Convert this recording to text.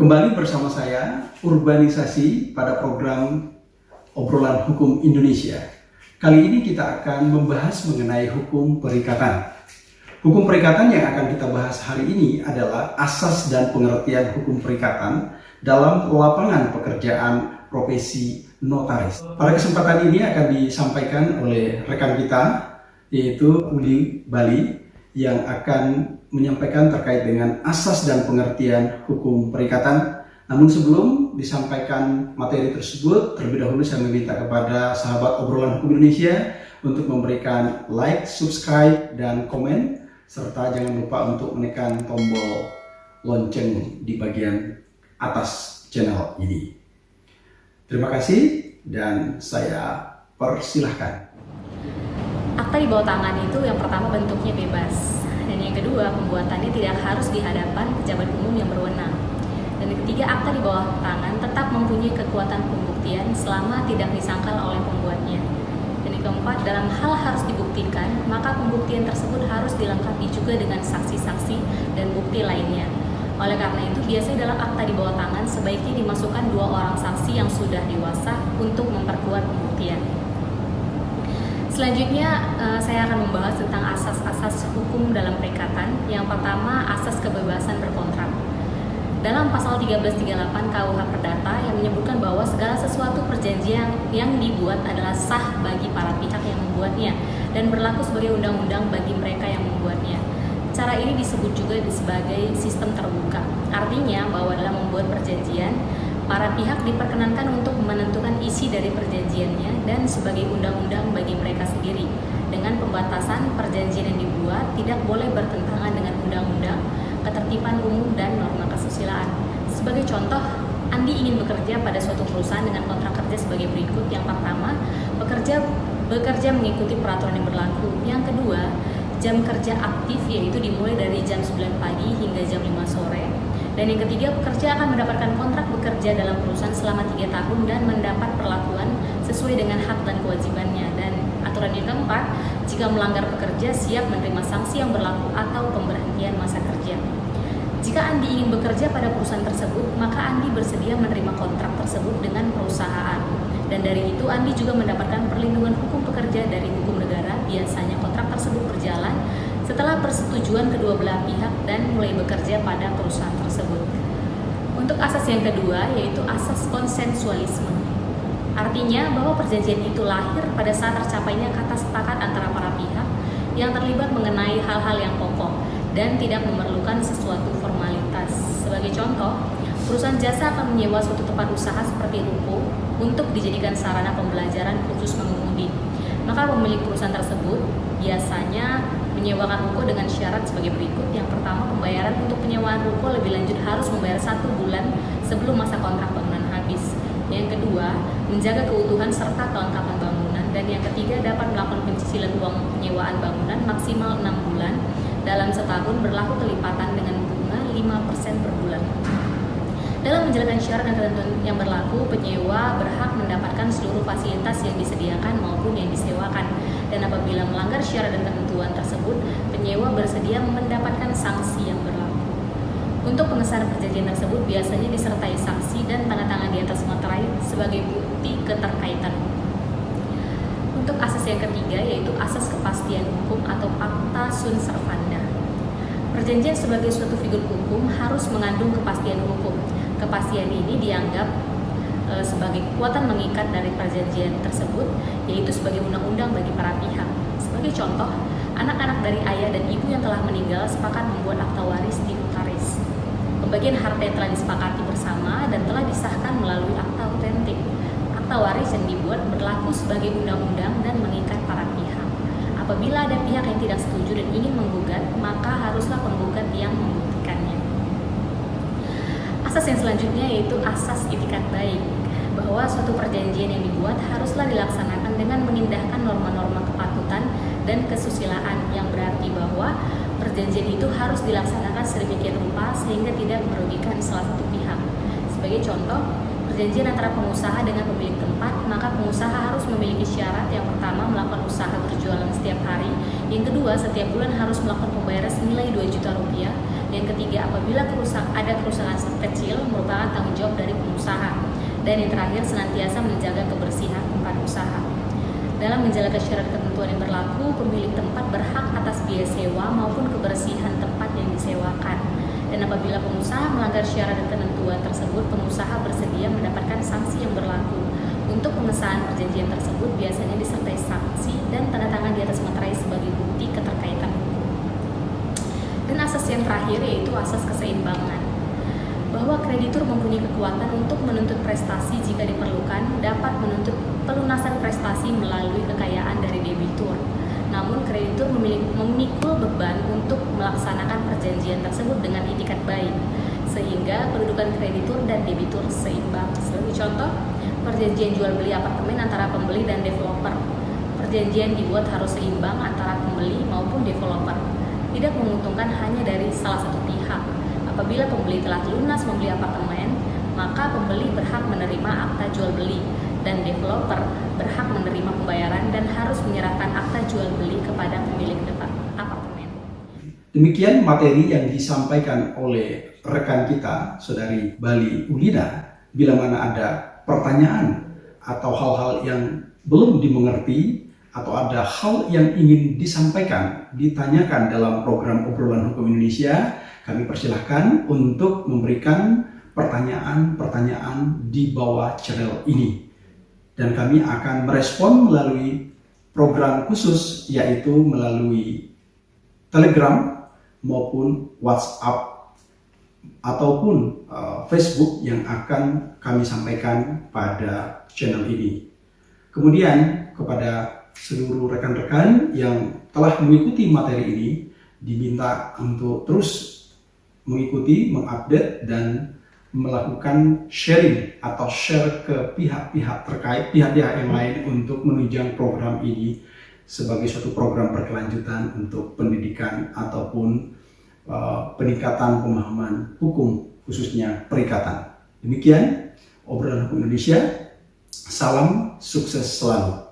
Kembali bersama saya, Urbanisasi pada program Obrolan Hukum Indonesia. Kali ini kita akan membahas mengenai hukum perikatan. Hukum perikatan yang akan kita bahas hari ini adalah asas dan pengertian hukum perikatan dalam lapangan pekerjaan profesi notaris. Pada kesempatan ini akan disampaikan oleh rekan kita, yaitu Uli Bali, yang akan menyampaikan terkait dengan asas dan pengertian hukum perikatan. Namun sebelum disampaikan materi tersebut, terlebih dahulu saya meminta kepada sahabat Obrolan Hukum Indonesia untuk memberikan like, subscribe, dan komen, serta jangan lupa untuk menekan tombol lonceng di bagian atas channel ini. Terima kasih dan saya persilahkan. Akta di bawah tangan itu yang pertama bentuknya bebas, dan yang kedua pembuatannya tidak harus di hadapan pejabat umum yang berwenang. Dan yang ketiga, akta di bawah tangan tetap mempunyai kekuatan pembuktian selama tidak disangkal oleh pembuatnya. Dan yang keempat, dalam hal harus dibuktikan, maka pembuktian tersebut harus dilengkapi juga dengan saksi-saksi dan bukti lainnya. Oleh karena itu, biasanya dalam akta di bawah tangan sebaiknya dimasukkan 2 orang saksi yang sudah dewasa untuk memperkuat pembuktian. Selanjutnya, saya akan membahas tentang asas-asas hukum dalam perikatan. Yang pertama, asas kebebasan berkontrak. Dalam pasal 1338 KUH Perdata yang menyebutkan bahwa segala sesuatu perjanjian yang dibuat adalah sah bagi para pihak yang membuatnya dan berlaku sebagai undang-undang bagi mereka yang membuatnya. Cara ini disebut juga sebagai sistem terbuka. Artinya bahwa dalam membuat perjanjian, para pihak diperkenankan untuk menentukan isi dari perjanjiannya dan sebagai undang-undang bagi mereka sendiri. Dengan pembatasan, perjanjian yang dibuat tidak boleh bertentangan dengan undang-undang, ketertiban umum, dan norma kesusilaan. Sebagai contoh, Andi ingin bekerja pada suatu perusahaan dengan kontrak kerja sebagai berikut. Yang pertama, bekerja mengikuti peraturan yang berlaku. Yang kedua, jam kerja aktif yaitu dimulai dari jam 9 pagi hingga jam 5 sore. Dan yang ketiga, pekerja akan mendapatkan kontrak bekerja dalam perusahaan selama 3 tahun dan mendapat perlakuan sesuai dengan hak dan kewajibannya. Dan aturan yang keempat, jika melanggar pekerja siap menerima sanksi yang berlaku atau pemberhentian masa kerja. Jika Andi ingin bekerja pada perusahaan tersebut, maka Andi bersedia menerima kontrak tersebut dengan perusahaan. Dan dari itu Andi juga mendapatkan perlindungan hukum pekerja dari hukum negara. Biasanya kontrak tersebut berjalan setelah persetujuan kedua belah pihak dan mulai bekerja pada perusahaan tersebut. Untuk asas yang kedua, yaitu asas konsensualisme. Artinya bahwa perjanjian itu lahir pada saat tercapainya kata sepakat antara para pihak yang terlibat mengenai hal-hal yang pokok dan tidak memerlukan sesuatu formalitas. Sebagai contoh, perusahaan jasa akan menyewa suatu tempat usaha seperti ruko untuk dijadikan sarana pembelajaran khusus mengemudi. Maka pemilik perusahaan tersebut biasanya menyewakan ruko dengan syarat sebagai berikut. Yang pertama, pembayaran untuk penyewaan ruko lebih lanjut harus membayar 1 bulan sebelum masa kontrak bangunan habis. Yang kedua, menjaga keutuhan serta kelengkapan bangunan. Dan yang ketiga, dapat melakukan pencicilan uang penyewaan bangunan maksimal 6 bulan dalam setahun, berlaku kelipatan dengan bunga 5% per bulan. Dalam menjalankan syarat dan ketentuan yang berlaku, penyewa berhak mendapatkan seluruh fasilitas yang disediakan maupun yang disewakan. Dan apabila melanggar syarat dan ketentuan tersebut, penyewa bersedia mendapatkan sanksi yang berlaku. Untuk pengesahan perjanjian tersebut biasanya disertai saksi dan tanda tangan di atas materai sebagai bukti keterkaitan. Untuk asas yang ketiga, yaitu asas kepastian hukum atau pacta sunt servanda. Perjanjian sebagai suatu figur hukum harus mengandung kepastian hukum. Kepastian ini dianggap sebagai kekuatan mengikat dari perjanjian tersebut, yaitu sebagai undang-undang bagi para pihak. Sebagai contoh, anak-anak dari ayah dan ibu yang telah meninggal sepakat membuat akta waris di notaris. Pembagian harta yang telah disepakati bersama dan telah disahkan melalui akta autentik. Akta waris yang dibuat berlaku sebagai undang-undang dan mengikat para pihak. Apabila ada pihak yang tidak setuju dan ingin menggugat, maka haruslah penggugat yang membuktikannya. Asas yang selanjutnya yaitu asas itikat baik, bahwa suatu perjanjian yang dibuat haruslah dilaksanakan dengan mengindahkan norma-norma kepatutan dan kesusilaan, yang berarti bahwa perjanjian itu harus dilaksanakan sedemikian rupa sehingga tidak merugikan salah satu pihak. Sebagai contoh, perjanjian antara pengusaha dengan pemilik tempat, maka pengusaha harus memiliki syarat. Yang pertama, melakukan usaha berjualan setiap hari. Yang kedua, setiap bulan harus melakukan pembayaran senilai 2 juta rupiah. Yang ketiga, apabila ada kerusakan kecil merupakan tanggung jawab dari pengusaha. Dan yang terakhir, senantiasa menjaga kebersihan tempat usaha. Dalam menjalankan syarat ketentuan yang berlaku, pemilik tempat berhak atas biaya sewa maupun kebersihan tempat yang disewakan. Dan apabila pengusaha melanggar syarat dan ketentuan tersebut, pengusaha bersedia mendapatkan sanksi yang berlaku. Untuk pengesahan perjanjian tersebut biasanya disertai saksi dan tanda tangan di atas materai sebagai bukti keterkaitan hukum. Dan asas yang terakhir yaitu asas keseimbangan, bahwa kreditur mempunyai kekuatan untuk menuntut prestasi jika diperlukan, dapat menuntut pelunasan prestasi melalui kekayaan dari debitur. Namun kreditur memikul beban untuk melaksanakan perjanjian tersebut dengan itikat baik, sehingga kedudukan kreditur dan debitur seimbang. Sebagai contoh, perjanjian jual beli apartemen antara pembeli dan developer. Perjanjian dibuat harus seimbang antara pembeli maupun developer, tidak menguntungkan hanya dari salah satu pihak. Apabila pembeli telah lunas membeli apartemen, maka pembeli berhak menerima akta jual beli dan developer berhak menerima pembayaran dan harus menyerahkan akta jual beli kepada pemilik apartemen. Demikian materi yang disampaikan oleh rekan kita, Saudari Bali Ulida. Bila mana ada pertanyaan atau hal-hal yang belum dimengerti atau ada hal yang ingin disampaikan, ditanyakan dalam program Obrolan Hukum Indonesia, kami persilahkan untuk memberikan pertanyaan-pertanyaan di bawah channel ini. Dan kami akan merespon melalui program khusus, yaitu melalui Telegram maupun WhatsApp ataupun Facebook yang akan kami sampaikan pada channel ini. Kemudian kepada seluruh rekan-rekan yang telah mengikuti materi ini, diminta untuk terus mengikuti, mengupdate, dan melakukan sharing atau share ke pihak-pihak terkait, pihak-pihak yang lain untuk menunjang program ini sebagai suatu program berkelanjutan untuk pendidikan ataupun peningkatan pemahaman hukum, khususnya perikatan. Demikian obrolan hukum Indonesia. Salam sukses selalu.